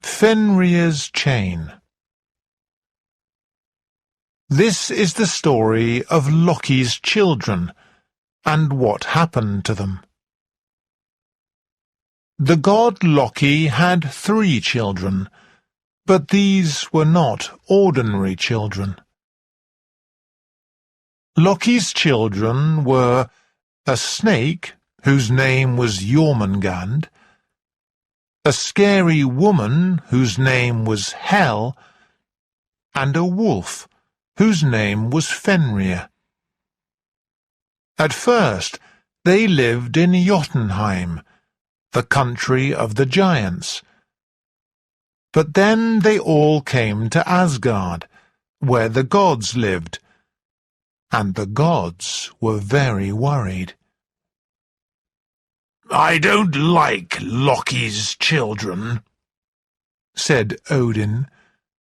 Fenrir's chain. This is the story of Loki's children and what happened to them. The god Loki had 3 children, but these were not ordinary children. Loki's children were a snake whose name was Jormungand, a scary woman whose name was Hel, and a wolf whose name was Fenrir. At first they lived in Jotunheim, the country of the giants. But then they all came to Asgard, where the gods lived, and the gods were very worried. "I don't like Loki's children," said Odin,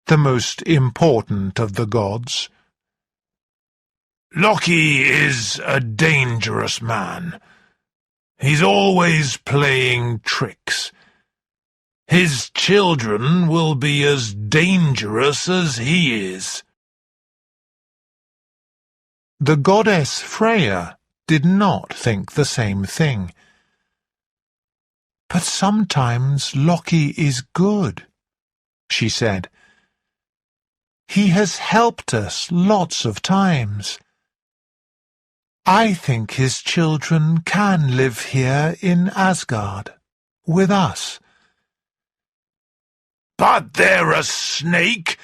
the most important of the gods. "Loki is a dangerous man. He's always playing tricks. His children will be as dangerous as he is." The goddess Freya did not think the same thing. "But sometimes Loki is good," she said. "He has helped us lots of times. I think his children can live here in Asgard, with us." "But they're a snake,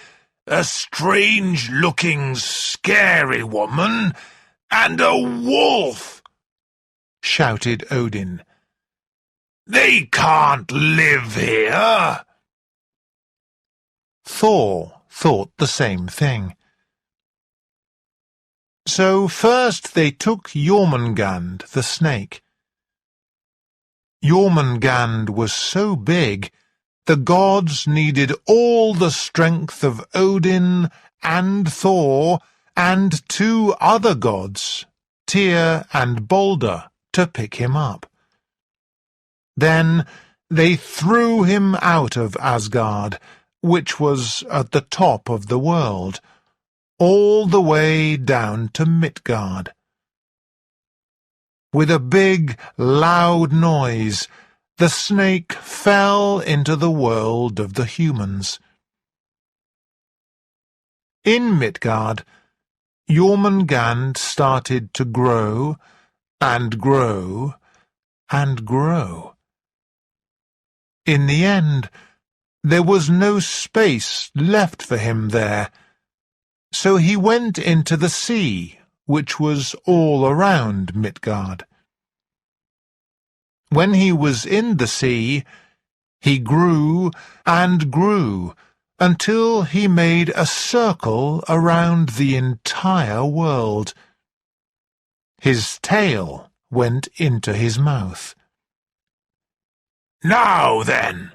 a strange-looking, scary woman, and a wolf!" shouted Odin. "They can't live here!" Thor thought the same thing. So first they took Jormungand the snake. Jormungand was so big, the gods needed all the strength of Odin and Thor and 2 other gods, Tyr and Balder, to pick him up. Then they threw him out of Asgard, which was at the top of the world, all the way down to Midgard. With a big, loud noise, the snake fell into the world of the humans. In Midgard, Jormungand started to grow and grow and grow. In the end, there was no space left for him there, so he went into the sea, which was all around Midgard. When he was in the sea, he grew and grew until he made a circle around the entire world. His tail went into his mouth. "Now then,"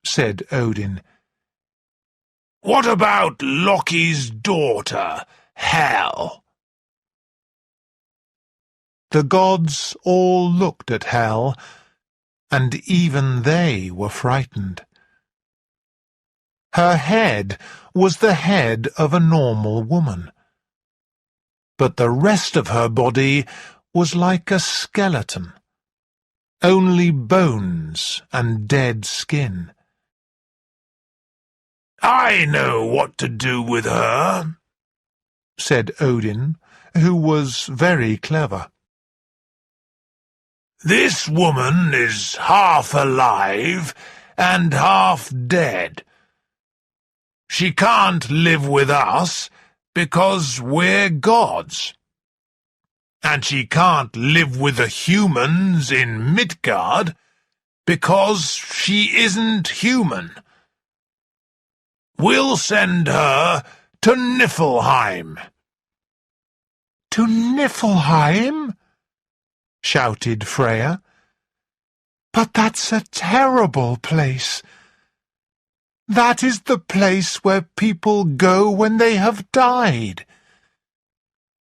said Odin, "what about Loki's daughter, Hel?" The gods all looked at Hel, and even they were frightened. Her head was the head of a normal woman, but the rest of her body was like a skeleton, only bones and dead skin. "I know what to do with her," said Odin, who was very clever. "This woman is half alive and half dead. She can't live with us because we're gods. And she can't live with the humans in Midgard because she isn't human. We'll send her to Niflheim." "To Niflheim?" shouted Freya. "But that's a terrible place. That is the place where people go when they have died."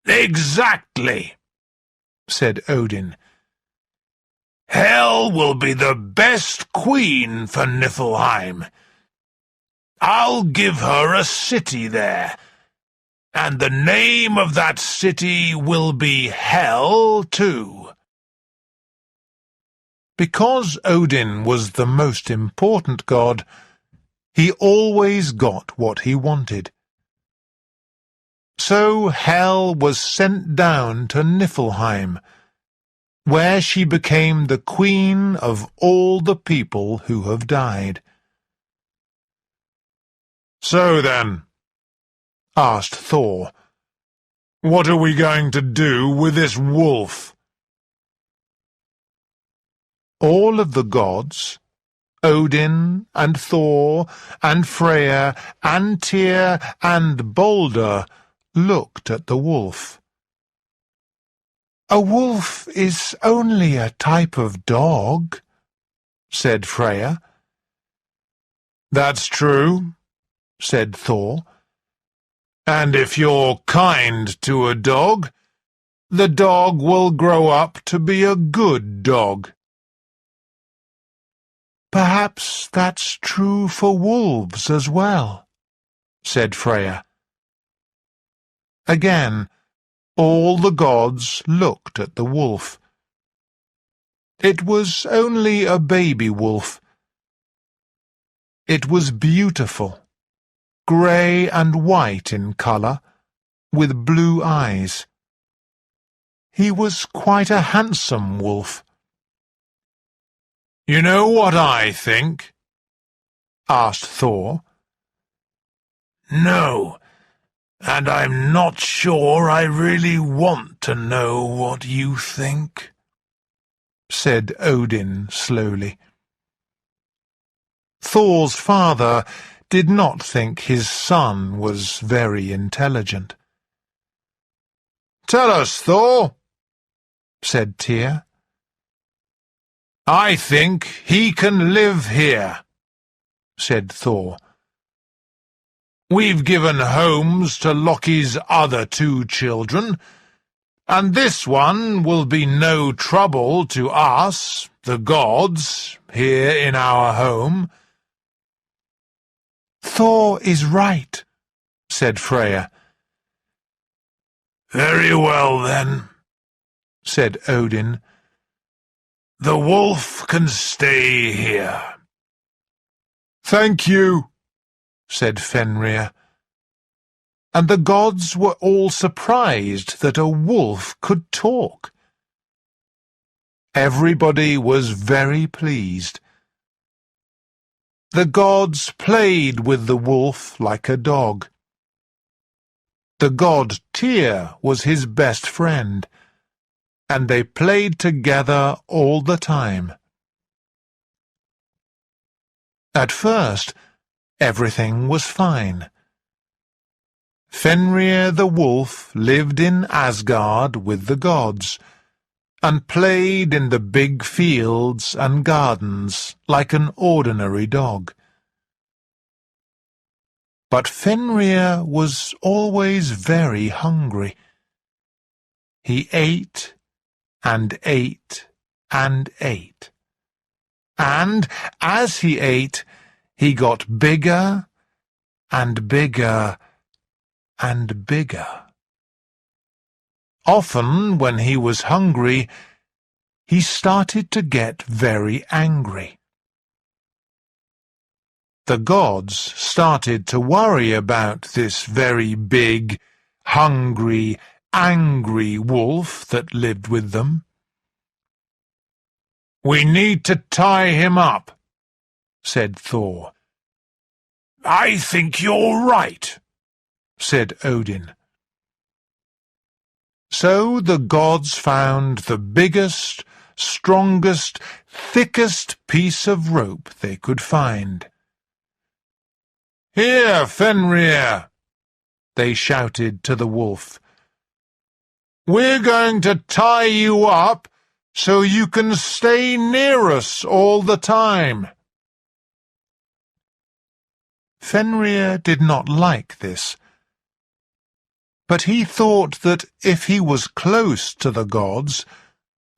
"Exactly," said Odin. "Hel will be the best queen for Niflheim. I'll give her a city there, and the name of that city will be Hell too. Because Odin was the most important god, he always got what he wanted. So Hel was sent down to Niflheim, where she became the queen of all the people who have died. "So then," asked Thor, "what are we going to do with this wolf?" All of the gods, Odin and Thor and Freya and Tyr and Balder, looked at the wolf. "A wolf is only a type of dog," said Freya. "That's true," said Thor. "And if you're kind to a dog, the dog will grow up to be a good dog." "Perhaps that's true for wolves as well," said Freya. Again, all the gods looked at the wolf. It was only a baby wolf. It was beautiful, grey and white in colour, with blue eyes. He was quite a handsome wolf. "You know what I think?" asked Thor. "No, and I'm not sure I really want to know what you think," said Odin slowly. Thor's father did not think his son was very intelligent. "Tell us, Thor," said Tyr. "I think he can live here," said Thor. "We've given homes to Loki's other 2 children, and this one will be no trouble to us, the gods, here in our home." "Thor is right," said Freya. "Very well, then," said Odin. "The wolf can stay here." "Thank you," said Fenrir. And the gods were all surprised that a wolf could talk. Everybody was very pleased. The gods played with the wolf like a dog. The god Tyr was his best friend, and they played together all the time. At first, everything was fine. Fenrir the wolf lived in Asgard with the gods, and played in the big fields and gardens like an ordinary dog. But Fenrir was always very hungry. He ate and ate and ate. And as he ate, he got bigger and bigger and bigger. Often, when he was hungry, he started to get very angry. The gods started to worry about this very big, hungry, angry wolf that lived with them. "We need to tie him up," said Thor. "I think you're right," said Odin. So the gods found the biggest, strongest, thickest piece of rope they could find. "Here, Fenrir!" they shouted to the wolf. "We're going to tie you up so you can stay near us all the time." Fenrir did not like this, but he thought that if he was close to the gods,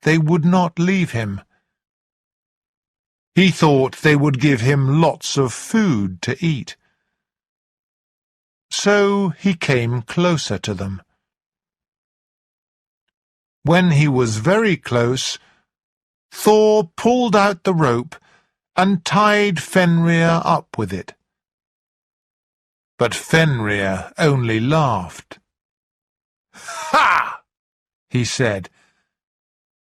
they would not leave him. He thought they would give him lots of food to eat. So he came closer to them. When he was very close, Thor pulled out the rope and tied Fenrir up with it. But Fenrir only laughed. "Ha!" he said.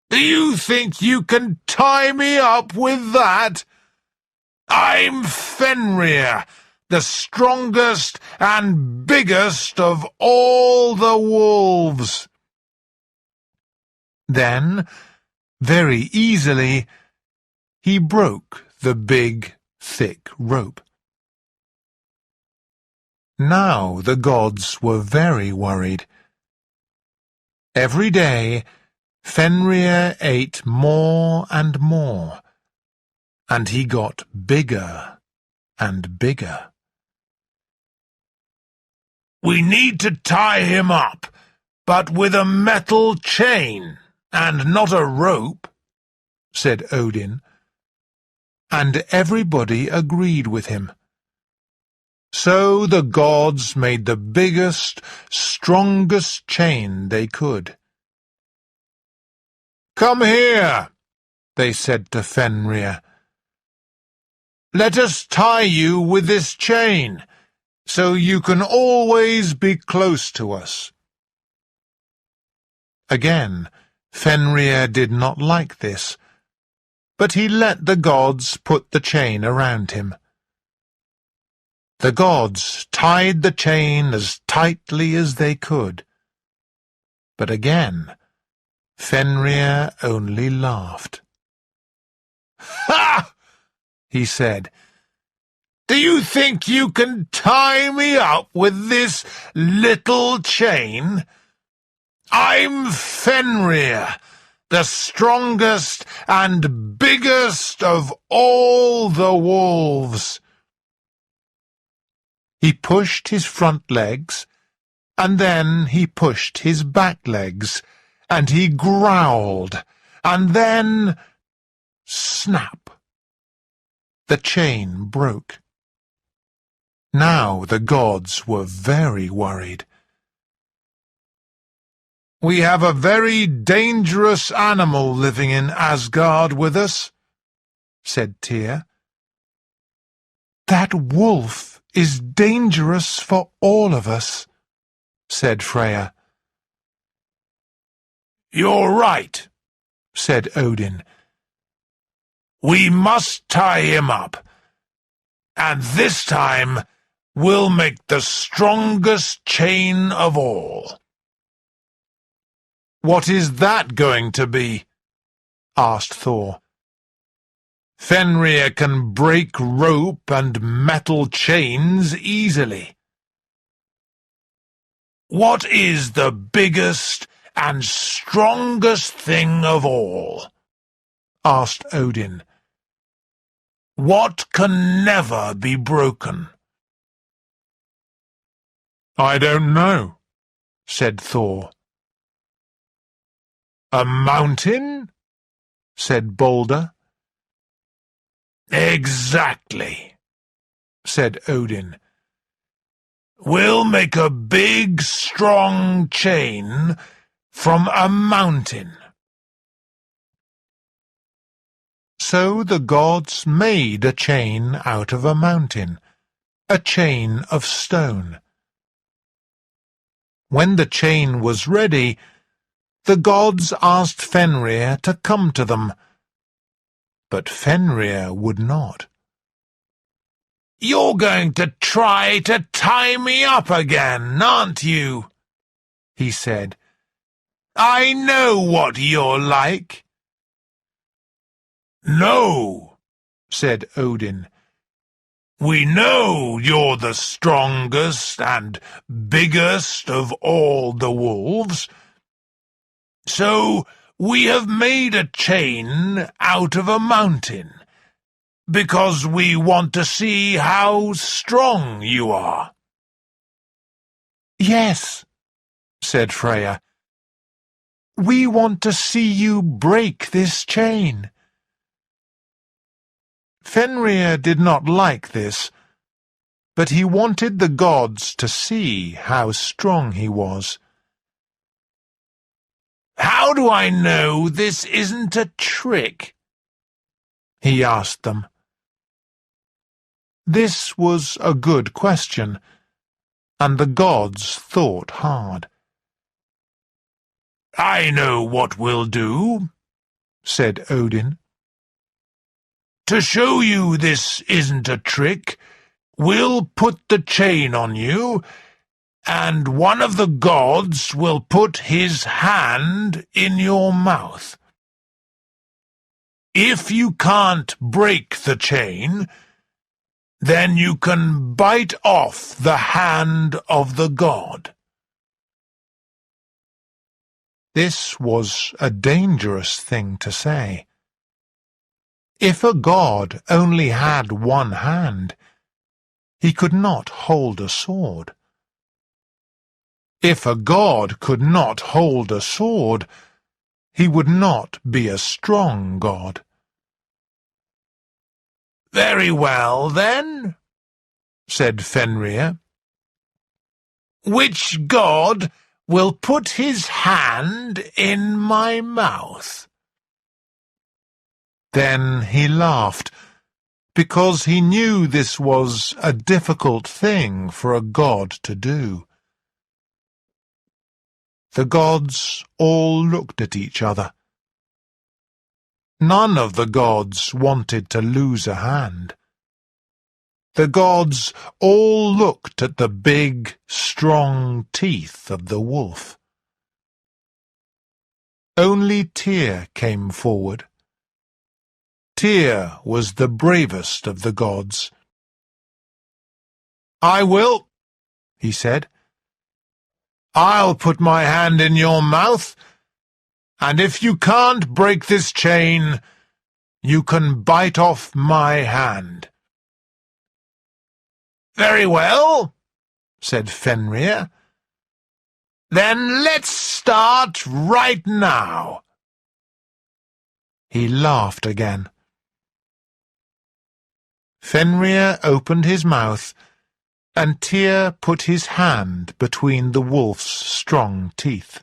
"Do you think you can tie me up with that? I'm Fenrir, the strongest and biggest of all the wolves." Then, very easily, he broke the big, thick rope. Now the gods were very worried. Every day, Fenrir ate more and more, and he got bigger and bigger. "We need to tie him up, but with a metal chain, and not a rope," said Odin. And everybody agreed with him. So the gods made the biggest, strongest chain they could. "Come here," they said to Fenrir. "Let us tie you with this chain, so you can always be close to us." Again, Fenrir did not like this, but he let the gods put the chain around him. The gods tied the chain as tightly as they could. But again, Fenrir only laughed. "Ha!" he said. "Do you think you can tie me up with this little chain? I'm Fenrir, the strongest and biggest of all the wolves." He pushed his front legs, and then he pushed his back legs, and he growled, and then, snap! The chain broke. Now the gods were very worried. "We have a very dangerous animal living in Asgard with us," said Tyr. "That wolf is dangerous for all of us," said Freya. "You're right," said Odin. "We must tie him up, and this time we'll make the strongest chain of all." "What is that going to be?" asked Thor. "Fenrir can break rope and metal chains easily." "What is the biggest and strongest thing of all?" asked Odin. "What can never be broken?" "I don't know," said Thor. "A mountain?" said Balder. "Exactly," said Odin. "We'll make a big, strong chain from a mountain." So the gods made a chain out of a mountain, a chain of stone. When the chain was ready, the gods asked Fenrir to come to them, but Fenrir would not. "You're going to try to tie me up again, aren't you?" he said. "I know what you're like." "No," said Odin. "We know you're the strongest and biggest of all the wolves. So we have made a chain out of a mountain, because we want to see how strong you are." "Yes," said Freya. "We want to see you break this chain." Fenrir did not like this, but he wanted the gods to see how strong he was. "How do I know this isn't a trick?" he asked them. This was a good question, and the gods thought hard. "I know what we'll do," said Odin. "To show you this isn't a trick, we'll put the chain on you, and one of the gods will put his hand in your mouth. If you can't break the chain, then you can bite off the hand of the god." This was a dangerous thing to say. If a god only had one hand, he could not hold a sword. If a god could not hold a sword, he would not be a strong god. "Very well, then," said Fenrir. "Which god will put his hand in my mouth?" Then he laughed, because he knew this was a difficult thing for a god to do. The gods all looked at each other. None of the gods wanted to lose a hand. The gods all looked at the big, strong teeth of the wolf. Only Tyr came forward. Tyr was the bravest of the gods. "I will," he said. "I'll put my hand in your mouth, and if you can't break this chain, you can bite off my hand." "Very well," said Fenrir. "Then let's start right now." He laughed again. Fenrir opened his mouth, and Tyr put his hand between the wolf's strong teeth.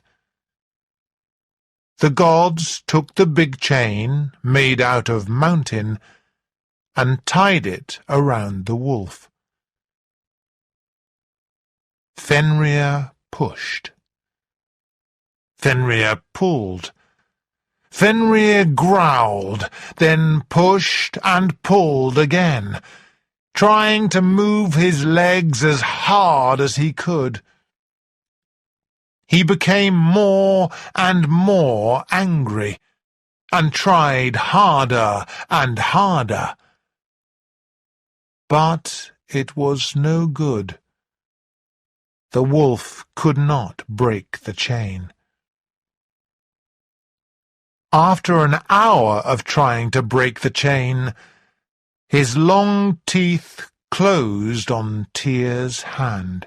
The gods took the big chain made out of mountain and tied it around the wolf. Fenrir pushed. Fenrir pulled. Fenrir growled, then pushed and pulled again, trying to move his legs as hard as he could. He became more and more angry, and tried harder and harder. But it was no good. The wolf could not break the chain. After an hour of trying to break the chain, his long teeth closed on Tyr's hand.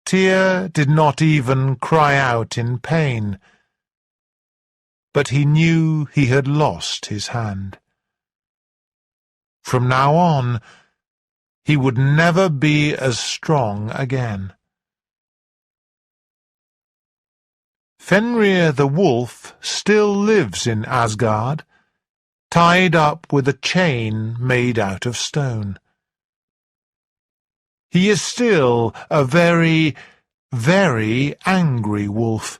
Tyr did not even cry out in pain, but he knew he had lost his hand. From now on, he would never be as strong again. Fenrir the wolf still lives in Asgard, tied up with a chain made out of stone. He is still a very, very angry wolf,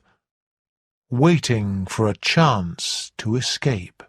waiting for a chance to escape.